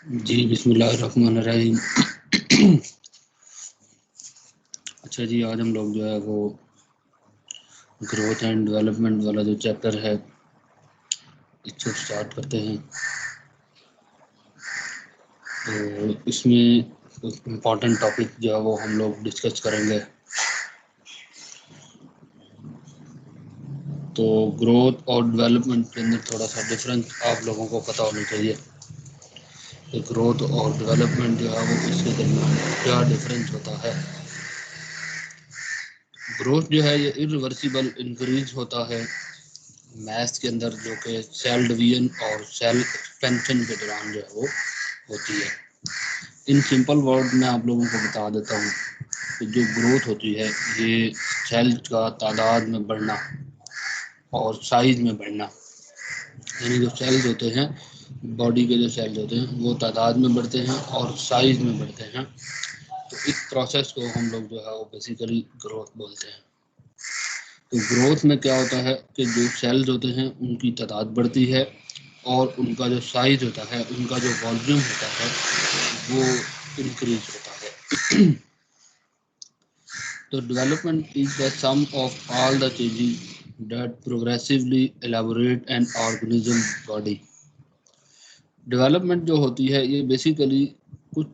जी बिस्मिल्लाहिर्रहमानिर्रहीम। अच्छा जी, आज हम लोग जो है वो ग्रोथ एंड डेवलपमेंट वाला जो चैप्टर है इसको स्टार्ट करते हैं। तो इसमें कुछ इम्पोर्टेंट टॉपिक जो है वो हम लोग डिस्कस करेंगे। तो ग्रोथ और डेवलपमेंट के अंदर थोड़ा सा डिफरेंस आप लोगों को पता होना चाहिए कि ग्रोथ और डेवलपमेंट जो है वो इसके दरमियान क्या डिफरेंस होता है। ग्रोथ जो है ये इरिवर्सिबल इंक्रीज होता है मैथ्स के अंदर, जो कि सेल डिवीजन और सेल एक्सपेंशन के दौरान जो है वो होती है। इन सिंपल वर्ड में आप लोगों को बता देता हूँ कि जो ग्रोथ होती है ये सेल का तादाद में बढ़ना और साइज में बढ़ना, यानी जो सेल्स होते हैं, बॉडी के जो सेल्स होते हैं वो तादाद में बढ़ते हैं और साइज में बढ़ते हैं। तो इस प्रोसेस को हम लोग जो है वो बेसिकली ग्रोथ बोलते हैं। तो ग्रोथ में क्या होता है कि जो सेल्स होते हैं उनकी तादाद बढ़ती है और उनका जो साइज होता है, उनका जो वॉल्यूम होता है वो इंक्रीज होता है। तो development is the sum of all the changes that progressively elaborate an organism body. Development जो होती है ये बेसिकली कुछ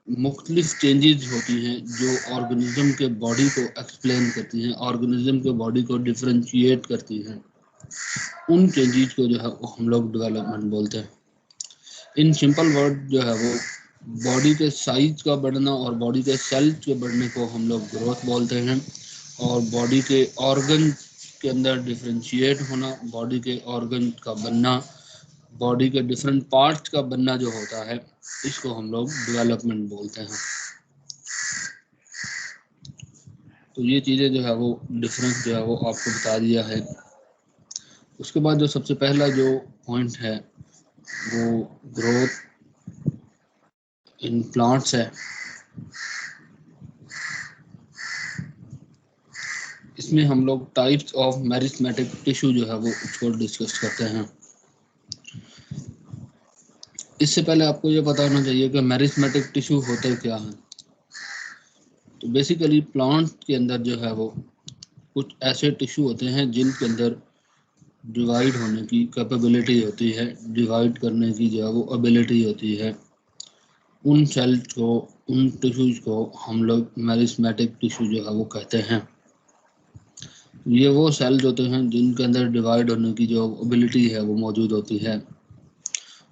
मुख्तलिफ चेंजेस होती हैं जो ऑर्गेनिज्म के बॉडी को एक्सप्लेन करती हैं, ऑर्गेनिज्म के बॉडी को डिफरेंशिएट करती हैं। उन चेंजेस को जो है वो हम लोग डेवलपमेंट बोलते हैं। इन सिंपल वर्ड जो है वो बॉडी के साइज का बढ़ना और बॉडी के सेल्स के बढ़ने को हम लोग ग्रोथ बोलते हैं, और बॉडी के ऑर्गन के अंदर डिफरेंशिएट होना, बॉडी के ऑर्गन का बनना, बॉडी के डिफरेंट पार्ट्स का बनना जो होता है, इसको हम लोग डेवलपमेंट बोलते हैं। तो ये चीज़ें जो है वो डिफरेंस जो है वो आपको बता दिया है। उसके बाद जो सबसे पहला जो पॉइंट है वो ग्रोथ इन प्लांट्स है। इसमें हम लोग टाइप्स ऑफ मेरिस्टेमेटिक टिश्यू जो है वो उसको डिस्कस करते हैं। इससे पहले आपको ये पता होना चाहिए कि मेरिस्टेमेटिक टिश्यू होते क्या हैं। तो बेसिकली प्लांट के अंदर जो है वो कुछ ऐसे टिश्यू होते हैं जिनके अंदर डिवाइड होने की कैपेबिलिटी होती है, डिवाइड करने की जो है वो एबिलिटी होती है। उन सेल्स को, उन टिश्यूज को हम लोग मेरिस्टेमेटिक टिश्यू जो है वो कहते हैं। ये वो सेल्स होते हैं जिनके अंदर डिवाइड होने की जो एबिलिटी है वो मौजूद होती है।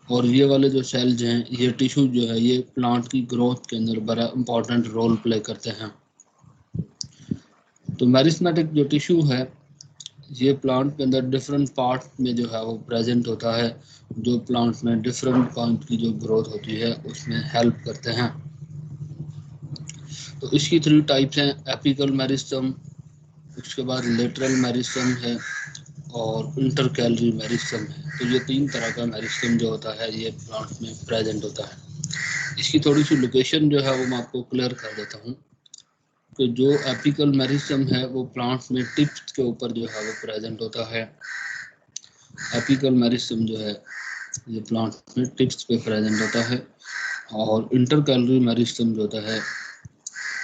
और ये वाले जो सेल्स हैं, ये टिश्यू जो है ये प्लांट की ग्रोथ के अंदर बड़ा इंपॉर्टेंट रोल प्ले करते हैं। तो मेरिस्टेमेटिक जो टिश्यू है ये प्लांट के अंदर डिफरेंट पार्ट में जो है वो प्रेजेंट होता है, जो प्लांट में डिफरेंट काइंड की जो ग्रोथ होती है उसमें हेल्प करते हैं। तो इसकी 3 टाइप्स हैं, एपिकल मेरिस्टम, उसके बाद लेटरल मेरिस्टम है और इंटरकैलरी मेरिस्टम है। तो ये 3 तरह का मेरिस्टम जो होता है ये प्लांट में प्रेजेंट होता है। इसकी थोड़ी सी लोकेशन जो है वो मैं आपको क्लियर कर देता हूँ कि जो एपिकल मेरिस्टम है वो प्लांट्स में टिप्स के ऊपर जो है वो प्रेजेंट होता है। एपिकल मेरिस्टम जो है ये प्लांट में टिप्स पे प्रेजेंट होता है, और इंटरकैलरी मेरिस्टम जो होता है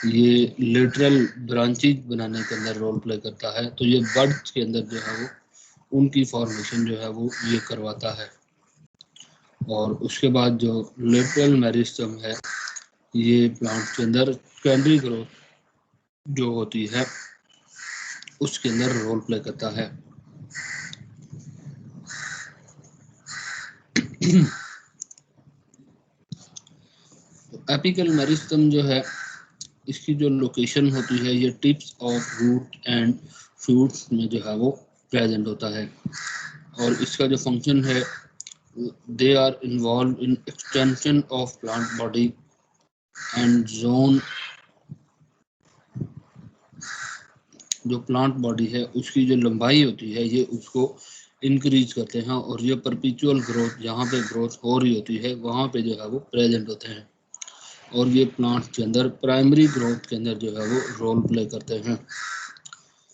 ये लेटरल ब्रांचेज बनाने के अंदर रोल प्ले करता है। तो ये बर्ड्स के अंदर जो है वो उनकी फॉर्मेशन जो है वो ये करवाता है। और उसके बाद जो लेटरल मेरिस्टम है ये प्लांट के अंदर सेकेंडरी ग्रोथ जो होती है उसके अंदर रोल प्ले करता है। तो एपिकल मेरिस्टम जो है इसकी जो लोकेशन होती है ये tips of root and shoots में जो है वो प्रेजेंट होता है। और इसका जो फंक्शन है, they are involve in extension of plant body and zone. जो प्लांट बॉडी है उसकी जो लंबाई होती है ये उसको इंक्रीज करते हैं, और ये परपिचुअल ग्रोथ, जहाँ पे ग्रोथ हो रही होती है वहाँ पे जो है वो प्रेजेंट होते हैं। और ये प्लांट के अंदर प्राइमरी ग्रोथ के अंदर जो है वो रोल प्ले करते हैं,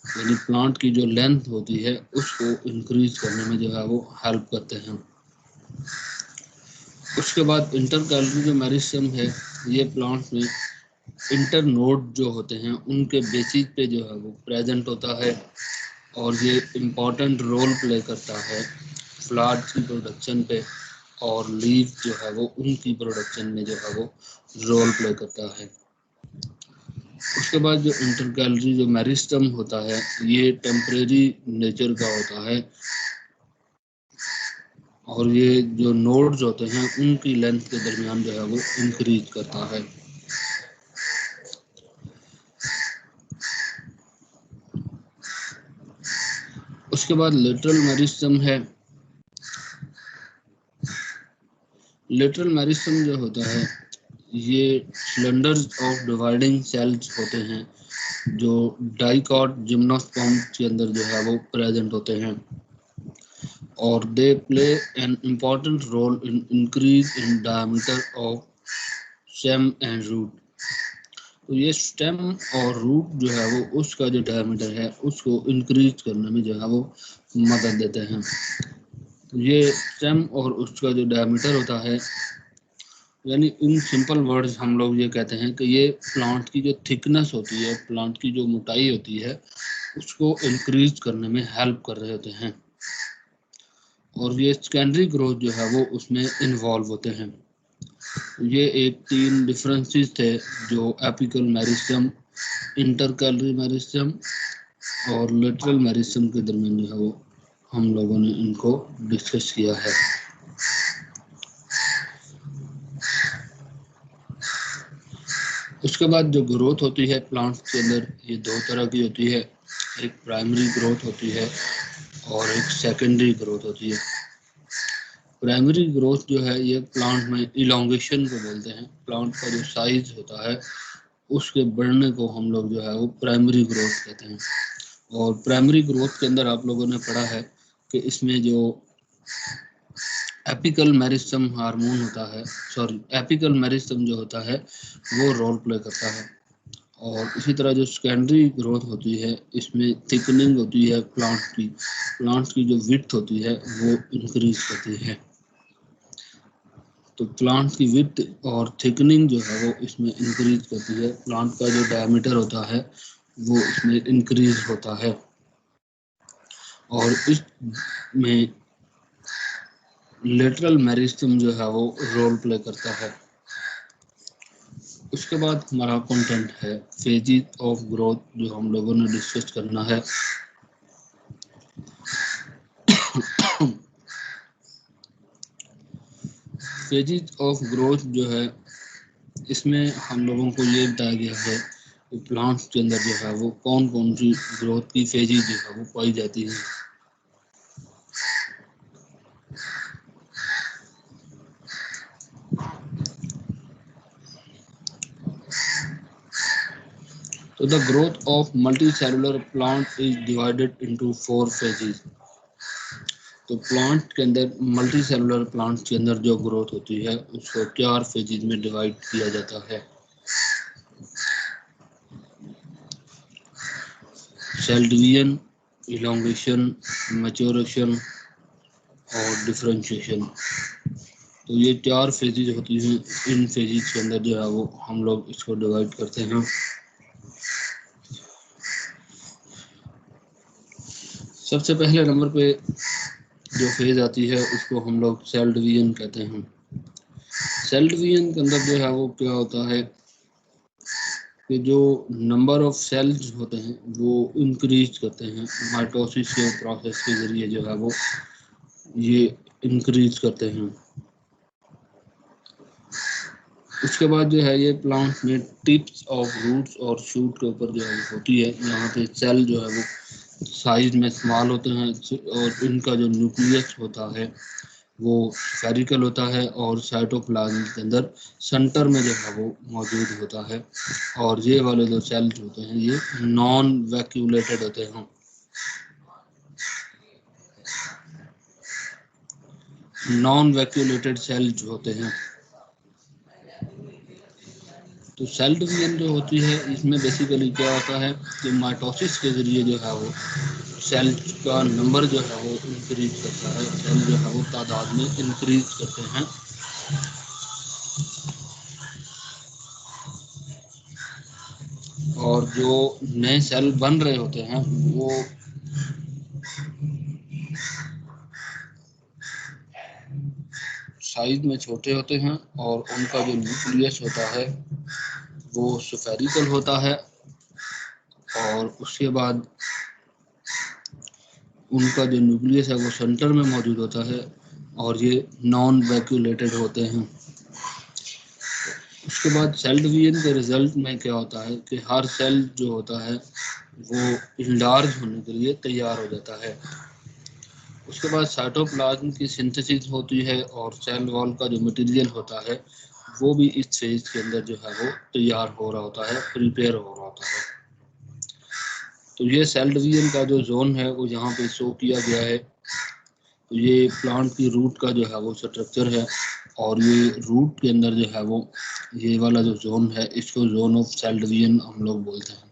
यानी प्लांट की जो लेंथ होती है उसको इंक्रीज करने में जो है वो हेल्प करते हैं। उसके बाद इंटर कैलोरी जो मेरिस्टम है ये प्लांट में इंटर नोड जो होते हैं उनके बेसिस पे जो है वो प्रेजेंट होता है और ये इम्पॉर्टेंट रोल प्ले करता है फ्लावर्स की प्रोडक्शन पे और लीफ जो है वो उनकी प्रोडक्शन में जो है वो रोल प्ले करता है। उसके बाद जो इंटर कैलोरी जो मेरिस्टम होता है ये टेम्परेरी नेचर का होता है और ये जो नोड्स होते हैं उनकी लेंथ के दरमियान जो है वो इंक्रीज करता है। उसके बाद लेटरल मेरिस्टम है। लेटरल मेरिस्टम जो होता है ये सिलेंडर्स ऑफ डिवाइडिंग सेल्स होते हैं जो डाइकॉट जिम्नोस्पर्म के अंदर जो है वो प्रेजेंट होते हैं और they play an important role in increase in diameter of stem and root. तो ये स्टेम और रूट जो है वो उसका जो डायमीटर है उसको इंक्रीज करने में जो है वो मदद देते हैं। तो ये स्टेम और उसका जो डायमीटर होता है यानी इन सिंपल वर्ड्स हम लोग ये कहते हैं कि ये प्लांट की जो थिकनेस होती है प्लांट की जो मोटाई होती है उसको इंक्रीज करने में हेल्प कर रहे होते हैं और ये सेकेंडरी ग्रोथ जो है वो उसमें इन्वॉल्व होते हैं। ये एक 3 डिफरेंसेस थे जो apical meristem, inter calorie meristem और लेटरल मेरिस्टम के दरमियान जो है वो हम लोगों ने इनको डिस्कस किया है। उसके बाद जो ग्रोथ होती है प्लांट्स के अंदर ये 2 तरह की होती है, एक प्राइमरी ग्रोथ होती है और एक सेकेंडरी ग्रोथ होती है। प्राइमरी ग्रोथ जो है ये प्लांट में इलोंगेशन को बोलते हैं, प्लांट का जो साइज होता है उसके बढ़ने को हम लोग जो है वो प्राइमरी ग्रोथ कहते हैं। और प्राइमरी ग्रोथ के अंदर आप लोगों ने पढ़ा है कि इसमें जो एपिकल मेरिस्टम हार्मोन होता है, एपिकल मेरिस्टम जो होता है वो रोल प्ले करता है और इसी तरह जो सेकेंडरी ग्रोथ होती है इसमें थिकनिंग होती है प्लांट की जो विड्थ होती है वो इंक्रीज करती है। तो प्लांट की विड्थ और थिकनिंग जो है वो इसमें इंक्रीज करती है, प्लांट का जो डायमीटर होता है वो इसमें इंक्रीज होता है और इसमें लेटरल मेरिस्टम जो है वो रोल प्ले करता है। उसके बाद हमारा कंटेंट है फेजेस ऑफ ग्रोथ जो हम लोगों ने डिस्कस करना है। फेजेस ऑफ ग्रोथ जो है इसमें हम लोगों को ये बताया गया है कि प्लांट्स के अंदर जो है वो कौन कौन सी ग्रोथ की फेजेस जो है वो पाई जाती हैं। तो the growth of multicellular plant is divided into 4 phases. तो प्लांट के अंदर मल्टीसेलुलर प्लांट के अंदर जो ग्रोथ होती है उसको 4 फेजेस में डिवाइड किया जाता है। सेल डिवीजन, इलोंगेशन, मैच्योरेशन और डिफरेंशिएशन। तो ये 4 फेजेज होती हैं, इन फेजेज के अंदर जो है वो हम लोग इसको डिवाइड करते हैं। सबसे पहले नंबर पे जो फेज आती है उसको हम लोग सेल डिवीजन कहते हैं। सेल डिवीजन के अंदर जो है वो क्या होता है कि जो नंबर ऑफ सेल्स होते हैं वो इंक्रीज करते हैं, माइटोसिस के प्रोसेस के जरिए जो है वो ये इंक्रीज करते हैं। उसके बाद जो है ये प्लांट में टिप्स ऑफ रूट्स और शूट के ऊपर जो है होती है, यहाँ पे सेल जो है वो साइज में स्मॉल होते हैं और इनका जो न्यूक्लियस होता है वो स्फेरिकल होता है और साइटोप्लाज्म के अंदर सेंटर में जो है वो मौजूद होता है और ये वाले जो सेल्स होते हैं ये नॉन वैक्यूलेटेड होते हैं। नॉन वैक्यूलेटेड सेल्स होते हैं। तो सेल डिवीजन जो होती है इसमें बेसिकली क्या होता है कि माइटोसिस के जरिए जो है वो सेल का नंबर जो है वो इंक्रीज करता है, सेल जो है वो तादाद में इंक्रीज करते हैं और जो नए सेल बन रहे होते हैं वो साइज में छोटे होते हैं और उनका जो न्यूक्लियस होता है वो स्फेरिकल होता है और उसके बाद उनका जो न्यूक्लियस है वो सेंटर में मौजूद होता है और ये नॉन वैक्यूलेटेड होते हैं। उसके बाद सेल डिवीजन के रिजल्ट में क्या होता है कि हर सेल जो होता है वो इनलार्ज होने के लिए तैयार हो जाता है। उसके बाद साइटोप्लाज्म की सिंथेसिस होती है और सेल वॉल का जो मटेरियल होता है वो भी इस फेज के अंदर जो है वो तैयार हो रहा होता है, प्रिपेयर हो रहा होता है। तो ये सेल डिवीजन का जो जोन है वो यहाँ पे शो किया गया है। तो ये प्लांट की रूट का जो है वो स्ट्रक्चर है और ये रूट के अंदर जो है वो ये वाला जो जोन है इसको जोन ऑफ सेल डिवीजन हम लोग बोलते हैं,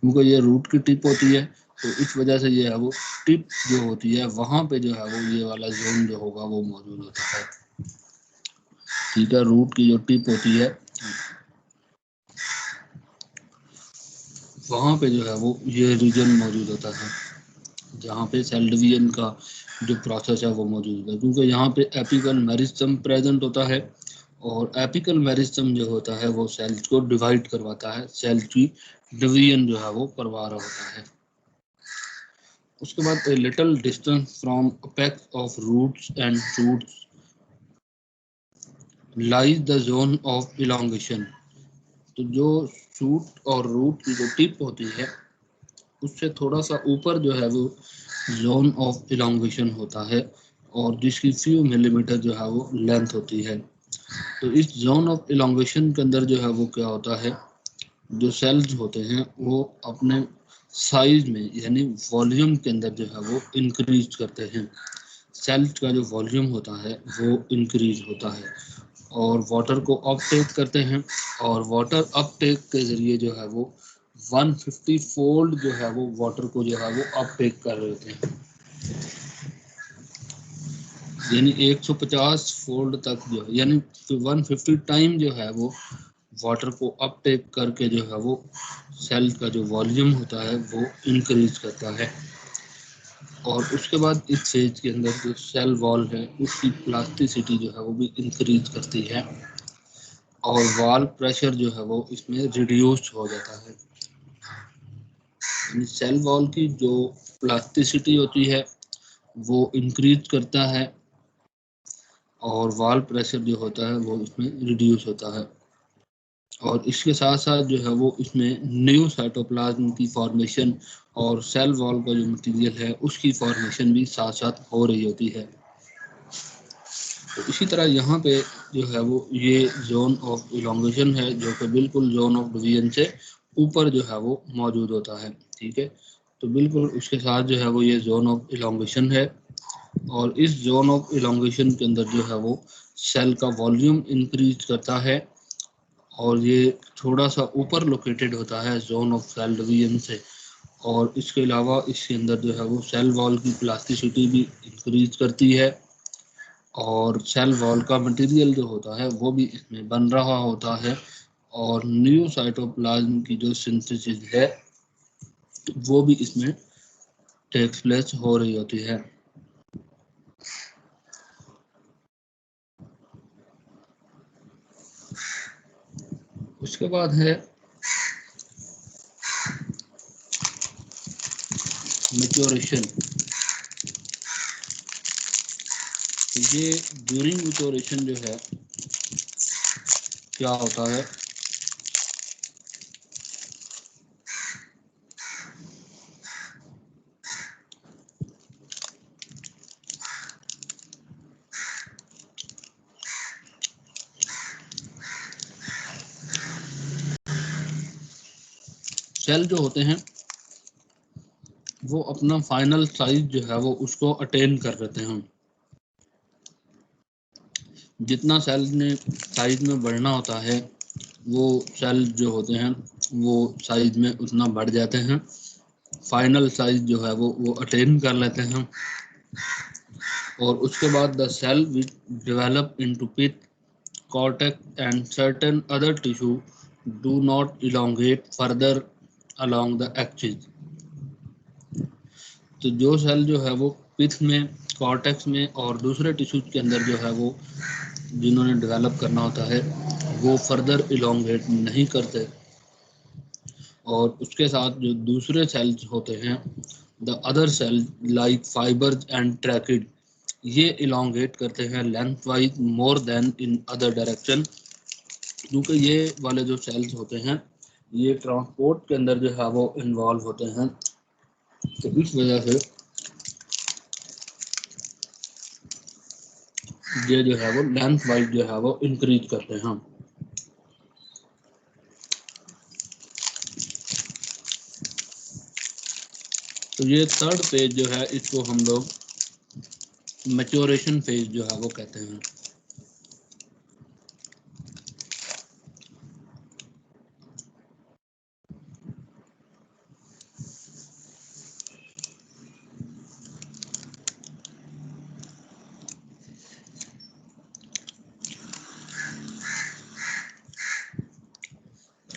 क्योंकि ये रूट की टिप होती है। तो इस वजह से ये है वो टिप जो होती है वहाँ पे जो है वो ये वाला जोन जो होगा वो मौजूद होता है। ठीक है, रूट की जो टिप होती है वहाँ पे जो है वो ये रीजन मौजूद होता है जहाँ पे सेल डिवीजन का जो प्रोसेस है वो मौजूद है, क्योंकि यहाँ पे एपिकल मेरिस्टम प्रेजेंट होता है और एपिकल मेरिस्टम जो होता है वो सेल्स को डिवाइड करवाता है, सेल की डिवीजन जो है वो करवा रहा होता है। उसके बाद a little distance from apex of roots and shoots lies the zone of elongation. तो जो शूट और रूट की जो टिप होती है उससे थोड़ा सा ऊपर जो है वो जोन ऑफ इलोंगेशन होता है और जिसकी फ्यू मिलीमीटर जो है वो लेंथ होती है। तो इस जोन ऑफ इलोंगेशन के अंदर जो है वो क्या होता है, जो सेल्स होते हैं वो अपने साइज में यानी वॉल्यूम के अंदर जो है वो इंक्रीज करते हैं। सेल्स का जो वॉल्यूम होता है वो इंक्रीज होता है और वाटर को अपटेक करते हैं और वाटर अपटेक के जरिए जो है वो 150 फोल्ड जो है वो वाटर को जो है वो अपटेक कर रहे होते हैं, यानी 150 फोल्ड तक जो है यानी 150 टाइम जो है वो वाटर को अपटेक करके जो है वो सेल का जो वॉल्यूम होता है वो इंक्रीज करता है। और उसके बाद इस स्टेज के अंदर जो सेल वॉल है उसकी प्लास्टिसिटी जो है वो भी इंक्रीज करती है और वॉल प्रेशर जो है वो इसमें रिड्यूस हो जाता है। यानी सेल वॉल की जो प्लास्टिसिटी होती है वो इंक्रीज करता है और वॉल प्रेशर जो होता है वो इसमें रिड्यूस होता है और इसके साथ साथ जो है वो इसमें न्यू साइटोप्लाज्म की फॉर्मेशन और सेल वॉल का जो मटेरियल है उसकी फॉर्मेशन भी साथ साथ हो रही होती है। तो इसी तरह यहाँ पे जो है वो ये जोन ऑफ इलोंगेशन है जो कि बिल्कुल जोन ऑफ डिवीजन से ऊपर जो है वो मौजूद होता है। ठीक है, तो बिल्कुल उसके साथ जो है वो ये जोन ऑफ इलोंगेशन है और इस जोन ऑफ इलोंगेशन के अंदर जो है वो सेल का वॉल्यूम इंक्रीज करता है और ये थोड़ा सा ऊपर लोकेटेड होता है जोन ऑफ सेल डिवीजन से। और इसके अलावा इसके अंदर जो है वो सेल वॉल की प्लास्टिसिटी भी इंक्रीज करती है और सेल वॉल का मटेरियल जो होता है वो भी इसमें बन रहा होता है और न्यू साइटोप्लाज्म की जो सिंथेसिस है वो भी इसमें टेक्स प्लेस हो रही होती है। उसके बाद है मैच्योरेशन। ये ड्यूरिंग मैच्योरेशन जो है क्या होता है, सेल जो होते हैं वो अपना फाइनल साइज जो है वो उसको अटेन कर लेते हैं। जितना सेल ने साइज में बढ़ना होता है वो सेल जो होते हैं वो साइज में उतना बढ़ जाते हैं, फाइनल साइज जो है वो अटेन कर लेते हैं और उसके बाद the cell will develop into pith cortex and certain other tissue do not elongate further along the axis। तो जो सेल जो है वो पिथ में, कॉर्टेक्स में और दूसरे टिश्यूज के अंदर जो है वो जिन्होंने डेवलप करना होता है वो फर्दर इलोंगेट नहीं करते, और उसके साथ जो दूसरे सेल्स होते हैं the other cell like fibres and tracheid, ये इलोंगेट करते हैं lengthwise more than in other direction, क्योंकि ये वाले जो सेल्स होते हैं ये ट्रांसपोर्ट के अंदर जो है वो इन्वॉल्व होते हैं। तो इस वजह से ये जो है वो लेंथ वाइज जो है वो इंक्रीज करते हैं। तो ये थर्ड फेज जो है इसको हम लोग मैच्योरेशन फेज जो है वो कहते हैं।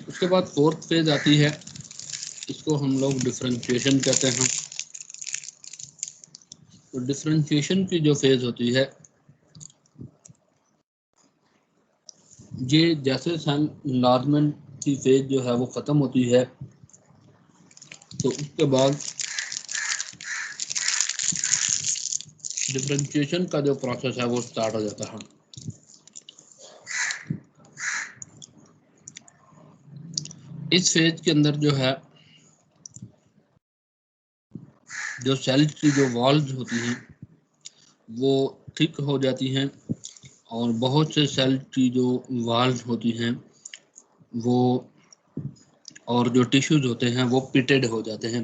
उसके बाद फोर्थ फेज आती है, इसको हम लोग डिफरेंशिएशन कहते हैं। तो डिफरेंशिएशन की जो फेज होती है ये जैसे सेल इनलार्जमेंट की फेज जो है वो खत्म होती है तो उसके बाद डिफरेंशिएशन का जो प्रोसेस है वो स्टार्ट हो जाता है। इस फेज के अंदर जो है जो सेल की जो वॉल्स होती हैं वो थिक हो जाती हैं, और बहुत से सेल की जो वॉल्स होती हैं वो और जो टिश्यूज होते हैं वो पिटेड हो जाते हैं।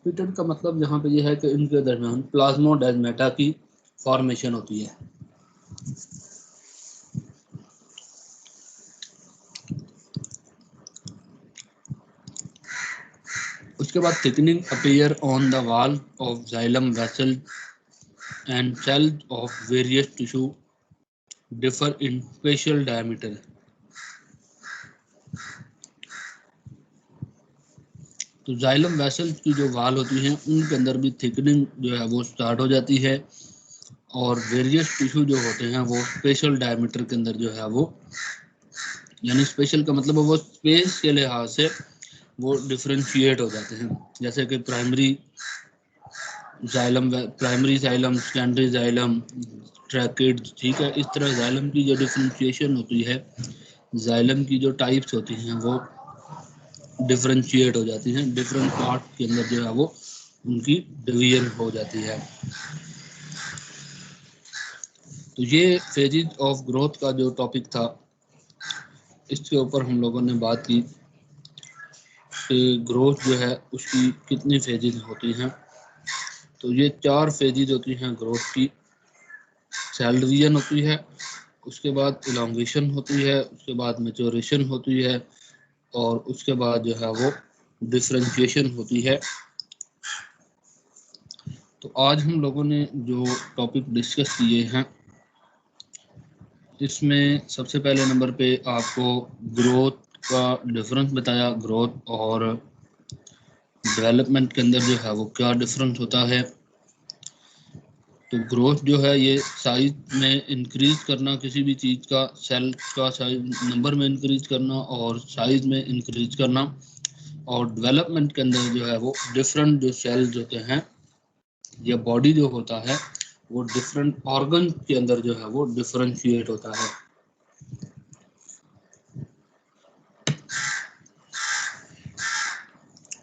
पिटेड का मतलब यहाँ पे ये है कि इनके दरमियान प्लाज्मोडेस्माटा की फॉर्मेशन होती है। उसके बाद thickening appear on the wall of xylem vessel and cells of various tissue differ in special diameter. तो जाइलम वेसल की जो वाल होती हैं उनके अंदर भी थिकनिंग जो है वो स्टार्ट हो जाती है, और वेरियस टिश्यू जो होते हैं वो स्पेशल डायमीटर के अंदर जो है वो, यानी स्पेशल का मतलब वो स्पेस के लिहाज से वो डिफरेंशिएट हो जाते हैं। जैसे कि primary xylem, secondary xylem, tracheid, ठीक है। इस तरह जाइलम की जो डिफरेंशिएशन होती है, जाइलम की जो टाइप्स होती हैं वो डिफरेंशिएट हो जाती हैं, डिफरेंट पार्ट के अंदर जो है वो उनकी डिवीजन हो जाती है। तो ये फेजेस ऑफ ग्रोथ का जो टॉपिक था इसके ऊपर हम लोगों ने बात की कि ग्रोथ जो है उसकी कितनी फेजेस होती हैं। तो ये 4 फेजेस होती हैं ग्रोथ की। सेल डिवीजन होती है, उसके बाद इलोंगेशन होती है, उसके बाद मैच्योरेशन होती है, और उसके बाद जो है वो डिफरेंशिएशन होती है। तो आज हम लोगों ने जो टॉपिक डिस्कस किए हैं इसमें सबसे पहले नंबर पे आपको ग्रोथ का डिफरेंस बताया, ग्रोथ और डेवलपमेंट के अंदर जो है वो क्या डिफरेंस होता है। तो ग्रोथ जो है ये साइज में इंक्रीज करना, किसी भी चीज़ का सेल का साइज नंबर में इंक्रीज करना और साइज में इंक्रीज करना, और डेवलपमेंट के अंदर जो है वो डिफरेंट जो सेल्स होते हैं या बॉडी जो होता है वो डिफरेंट ऑर्गन के अंदर जो है वो डिफरेंशिएट होता है।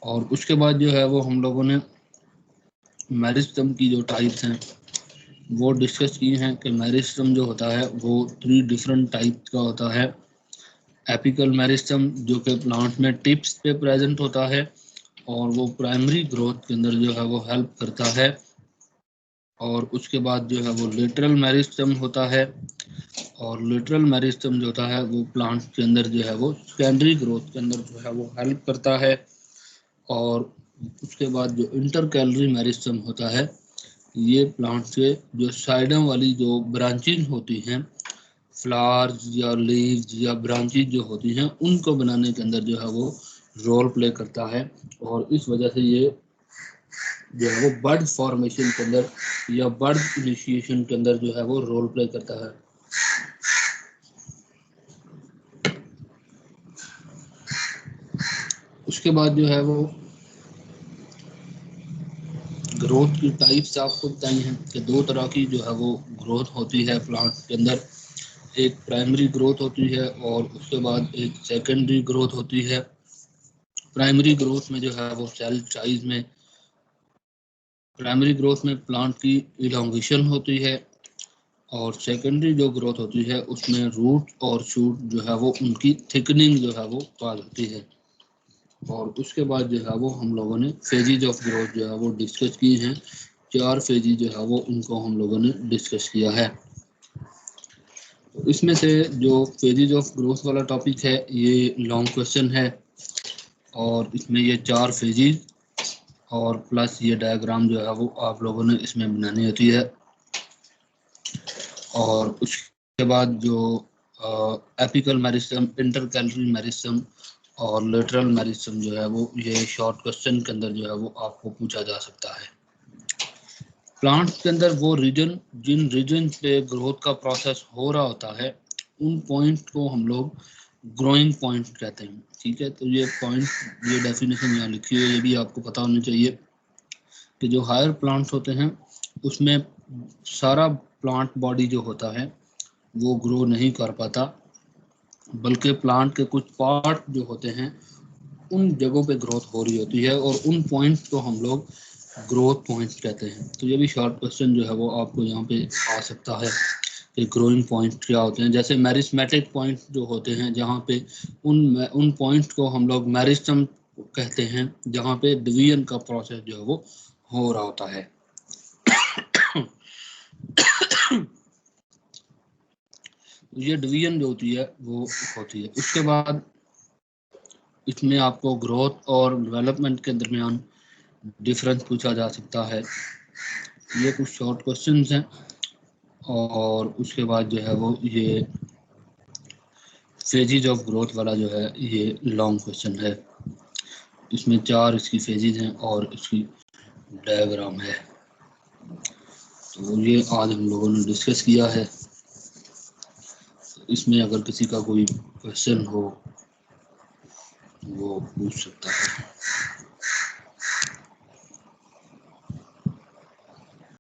और उसके बाद जो है वो हम लोगों ने मेरिस्टम की जो टाइप्स हैं वो डिस्कस किए हैं कि मेरिस्टम जो होता है वो 3 डिफरेंट टाइप का होता है। एपिकल मेरिस्टम जो कि प्लांट में टिप्स पे प्रेजेंट होता है और वो प्राइमरी ग्रोथ के अंदर जो है वो हेल्प करता है। और उसके बाद जो है वो लेटरल मेरिस्टम होता है, और लेटरल मेरिस्टम जो होता है वो प्लांट के अंदर जो है वो सेकेंडरी ग्रोथ के अंदर जो है वो हेल्प करता है। और उसके बाद जो इंटर कैलरी मेरिस्टम होता है ये प्लांट से जो साइडम वाली जो ब्रांचेज होती हैं फ्लावर्स या लीव्स या ब्रांचेज जो होती हैं उनको बनाने के अंदर जो है वो रोल प्ले करता है, और इस वजह से ये जो है वो बर्ड फॉर्मेशन के अंदर या बर्ड इनिशिएशन के अंदर जो है वो रोल प्ले करता है। उसके बाद जो है वो ग्रोथ की टाइप्स आपको बताई हैं कि दो तरह की जो है वो ग्रोथ होती है प्लांट के अंदर। एक प्राइमरी ग्रोथ होती है और उसके बाद एक सेकेंडरी ग्रोथ होती है। प्राइमरी ग्रोथ में जो है वो सेल साइज में, प्राइमरी ग्रोथ में प्लांट की इलोंगेशन होती है, और सेकेंडरी जो ग्रोथ होती है उसमें रूट और शूट जो है वो उनकी थिकनिंग जो है वो पाल होती है। और उसके बाद जो है वो हम लोगों ने फेजेज ऑफ ग्रोथ जो है वो डिस्कस की हैं। 4 फेजेज जो है वो उनको हम लोगों ने डिस्कस किया है। तो इसमें से जो फेजेज ऑफ ग्रोथ वाला टॉपिक है ये लॉन्ग क्वेश्चन है, और इसमें ये 4 फेजेज और प्लस ये डायग्राम जो है वो आप लोगों ने इसमें बनानी होती है। और उसके बाद जो एपिकल मेरिस्टम, इंटरकैलरी मेरिस्टम और लेटरल मेरिस्टम जो है वो ये शॉर्ट क्वेश्चन के अंदर जो है वो आपको पूछा जा सकता है। प्लांट के अंदर वो रीजन, जिन रीजन पे ग्रोथ का प्रोसेस हो रहा होता है उन पॉइंट को हम लोग ग्रोइंग पॉइंट कहते हैं। ठीक है, तो ये पॉइंट, ये डेफिनेशन यहाँ लिखी है, ये भी आपको पता होनी चाहिए कि जो हायर प्लांट्स होते हैं उसमें सारा प्लांट बॉडी जो होता है वो ग्रो नहीं कर पाता, बल्कि प्लांट के कुछ पार्ट जो होते हैं उन जगहों पे ग्रोथ हो रही होती है, और उन पॉइंट्स को हम लोग ग्रोथ पॉइंट्स कहते हैं। तो ये भी शॉर्ट क्वेश्चन जो है वो आपको यहाँ पे आ सकता है कि ग्रोइंग पॉइंट क्या होते हैं। जैसे मैरिस्मेटिक पॉइंट जो होते हैं जहाँ पे उन पॉइंट को हम लोग मैरिस्टम कहते हैं, जहाँ पे डिवीजन का प्रोसेस जो है वो हो रहा होता है। ये डिवीजन जो होती है वो होती है। उसके बाद इसमें आपको ग्रोथ और डेवलपमेंट के दरमियान डिफरेंस पूछा जा सकता है। ये कुछ शॉर्ट क्वेश्चंस हैं, और उसके बाद जो है वो ये फेजेज ऑफ ग्रोथ वाला जो है ये लॉन्ग क्वेश्चन है। इसमें 4 इसकी फेजेज हैं और इसकी डायग्राम है। तो ये आज हम लोगों ने डिस्कस किया है। इसमें अगर किसी का कोई क्वेश्चन हो वो पूछ सकता है।